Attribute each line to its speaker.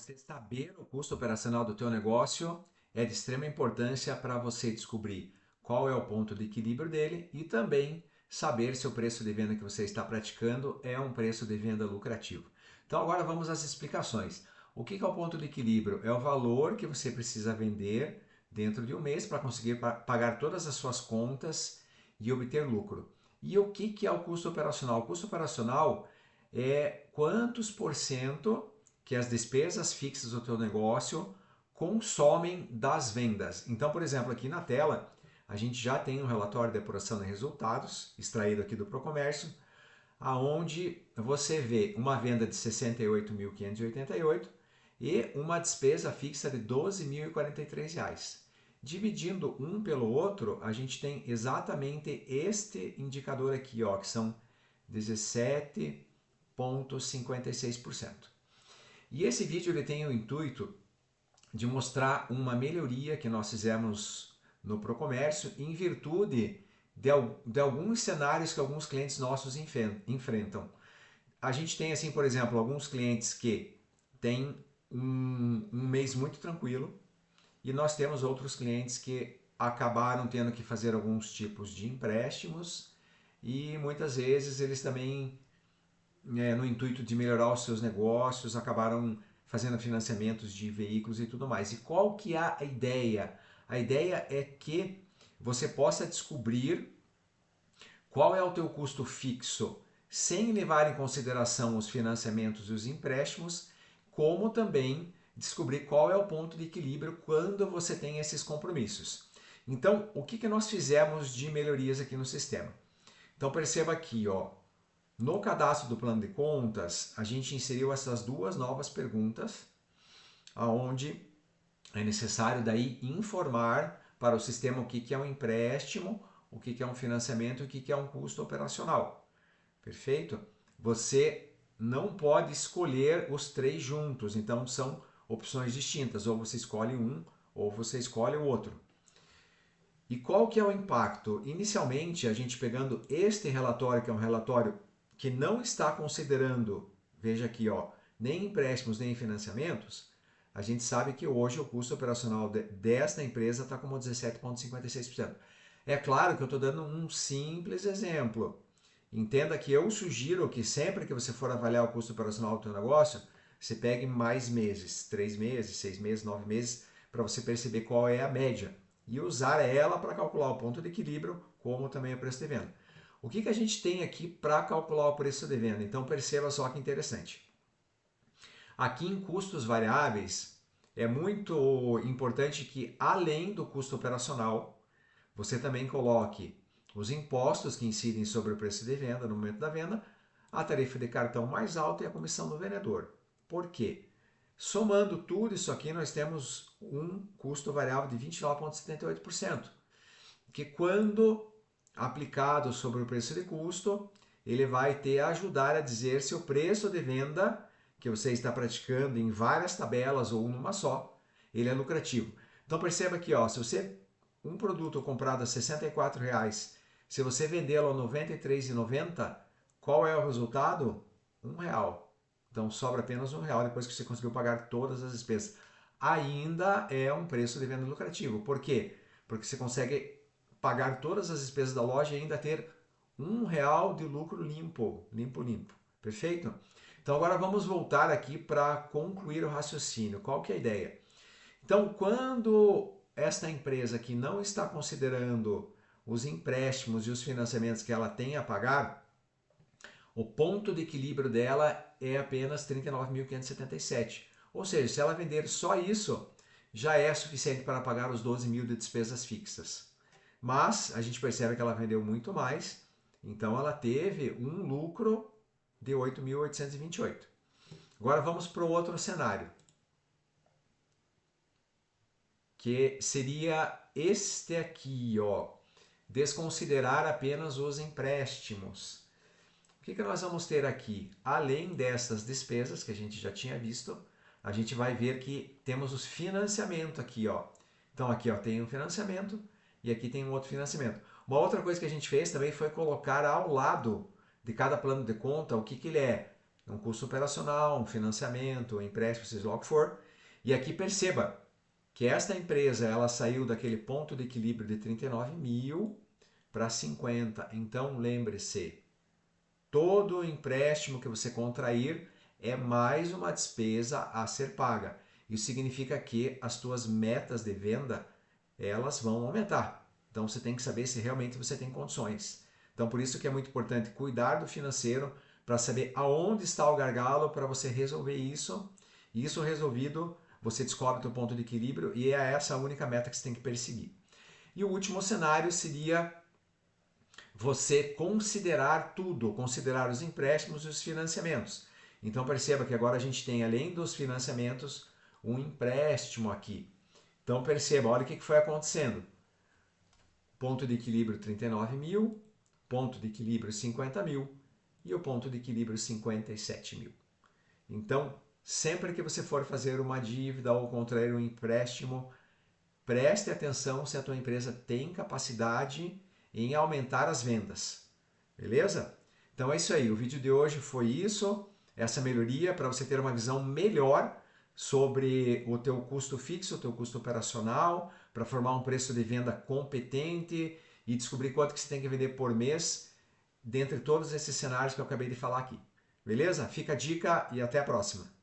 Speaker 1: Você saber o custo operacional do teu negócio é de extrema importância para você descobrir qual é o ponto de equilíbrio dele e também saber se o preço de venda que você está praticando é um preço de venda lucrativo. Então agora vamos às explicações. O que é o ponto de equilíbrio? É o valor que você precisa vender dentro de um mês para conseguir pagar todas as suas contas e obter lucro. E o que é o custo operacional? O custo operacional é quantos por cento que as despesas fixas do teu negócio consomem das vendas. Então, por exemplo, aqui na tela, a gente já tem um relatório de apuração de resultados, extraído aqui do Procomércio, aonde você vê uma venda de 68.588 e uma despesa fixa de R$ 12.043. Dividindo um pelo outro, a gente tem exatamente este indicador aqui, ó, que são 17,56%. E esse vídeo ele tem o intuito de mostrar uma melhoria que nós fizemos no Procomércio em virtude de alguns cenários que alguns clientes nossos enfrentam. A gente tem, assim, por exemplo, alguns clientes que têm um mês muito tranquilo e nós temos outros clientes que acabaram tendo que fazer alguns tipos de empréstimos e muitas vezes eles também no intuito de melhorar os seus negócios, acabaram fazendo financiamentos de veículos e tudo mais. E qual que é a ideia? A ideia é que você possa descobrir qual é o teu custo fixo, sem levar em consideração os financiamentos e os empréstimos, como também descobrir qual é o ponto de equilíbrio quando você tem esses compromissos. Então, o que nós fizemos de melhorias aqui no sistema? Então, perceba aqui, ó, no cadastro do plano de contas, a gente inseriu essas duas novas perguntas, aonde é necessário daí informar para o sistema o que é um empréstimo, o que é um financiamento e o que é um custo operacional. Perfeito? Você não pode escolher os três juntos, então são opções distintas, ou você escolhe um ou você escolhe o outro. E qual que é o impacto? Inicialmente, a gente pegando este relatório, que é um relatório que não está considerando, veja aqui, ó, nem empréstimos nem financiamentos, a gente sabe que hoje o custo operacional desta empresa está como 17,56%. É claro que eu estou dando um simples exemplo. Entenda que eu sugiro que sempre que você for avaliar o custo operacional do seu negócio, você pegue mais meses, 3 meses, 6 meses, 9 meses, para você perceber qual é a média e usar ela para calcular o ponto de equilíbrio, como também o preço de venda. O que a gente tem aqui para calcular o preço de venda? Então perceba só que interessante. Aqui em custos variáveis, é muito importante que além do custo operacional, você também coloque os impostos que incidem sobre o preço de venda no momento da venda, a tarifa de cartão mais alta e a comissão do vendedor. Por quê? Somando tudo isso aqui, nós temos um custo variável de 29,78%, que quando aplicado sobre o preço de custo, ele vai ajudar a dizer se o preço de venda que você está praticando em várias tabelas ou numa só, ele é lucrativo. Então perceba aqui, ó, se você um produto comprado a R$ 64,00, se você vendê-lo a R$ 93,90, qual é o resultado? R$ 1. Então sobra apenas R$ 1 depois que você conseguiu pagar todas as despesas. Ainda é um preço de venda lucrativo. Por quê? Porque você consegue pagar todas as despesas da loja e ainda ter R$ 1 de lucro limpo, limpo. Perfeito? Então agora vamos voltar aqui para concluir o raciocínio. Qual que é a ideia? Então, quando esta empresa que não está considerando os empréstimos e os financiamentos que ela tem a pagar, o ponto de equilíbrio dela é apenas 39.577. Ou seja, se ela vender só isso, já é suficiente para pagar os 12 mil de despesas fixas. Mas a gente percebe que ela vendeu muito mais, então ela teve um lucro de 8.828. Agora vamos para o outro cenário, que seria este aqui, ó, desconsiderar apenas os empréstimos. O que nós vamos ter aqui? Além dessas despesas que a gente já tinha visto, a gente vai ver que temos os financiamentos aqui, ó. Então aqui, ó, tem um financiamento e aqui tem um outro financiamento. Uma outra coisa que a gente fez também foi colocar ao lado de cada plano de conta o que ele é. um custo operacional, um financiamento, um empréstimo, seja lá o que for. E aqui perceba que esta empresa ela saiu daquele ponto de equilíbrio de 39 mil para 50. Então lembre-se, todo empréstimo que você contrair é mais uma despesa a ser paga. Isso significa que as tuas metas de venda elas vão aumentar. Então você tem que saber se realmente você tem condições. Então por isso que é muito importante cuidar do financeiro para saber aonde está o gargalo para você resolver isso. E isso resolvido, você descobre o teu ponto de equilíbrio e é essa a única meta que você tem que perseguir. E o último cenário seria você considerar tudo, considerar os empréstimos e os financiamentos. Então perceba que agora a gente tem, além dos financiamentos, um empréstimo aqui. Então perceba, olha o que foi acontecendo. Ponto de equilíbrio 39 mil, ponto de equilíbrio 50 mil e o ponto de equilíbrio 57 mil. Então, sempre que você for fazer uma dívida ou contrair um empréstimo, preste atenção se a tua empresa tem capacidade em aumentar as vendas. Beleza? Então é isso aí. O vídeo de hoje foi isso, essa melhoria para você ter uma visão melhor sobre o teu custo fixo, o teu custo operacional, para formar um preço de venda competente e descobrir quanto que você tem que vender por mês, dentre todos esses cenários que eu acabei de falar aqui. Beleza? Fica a dica e até a próxima.